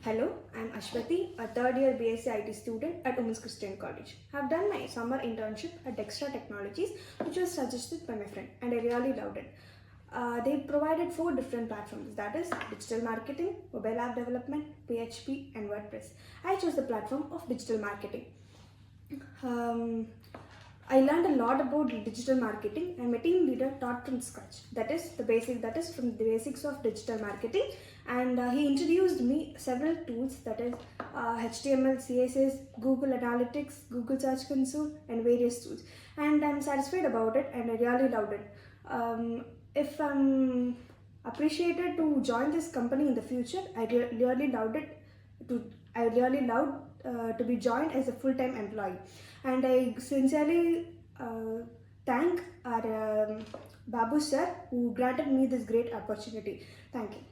Hello, I'm Ashwathy, a third year BSc IT student at Women's Christian College. I've done my summer internship at Dextra Technologies, which was suggested by my friend, and I really loved it. They provided 4 different platforms, that is digital marketing, mobile app development, PHP, and WordPress. I chose the platform of digital marketing. Um, I learned a lot about digital marketing, and my team leader taught from scratch. That is from the basics of digital marketing, and he introduced me several tools, that is HTML, CSS, Google Analytics, Google Search Console, and various tools. And I'm satisfied about it, and I really loved it. If I'm appreciated to join this company in the future, really loved it. I really loved to be joined as a full-time employee, and I sincerely thank our Babu sir who granted me this great opportunity. Thank you.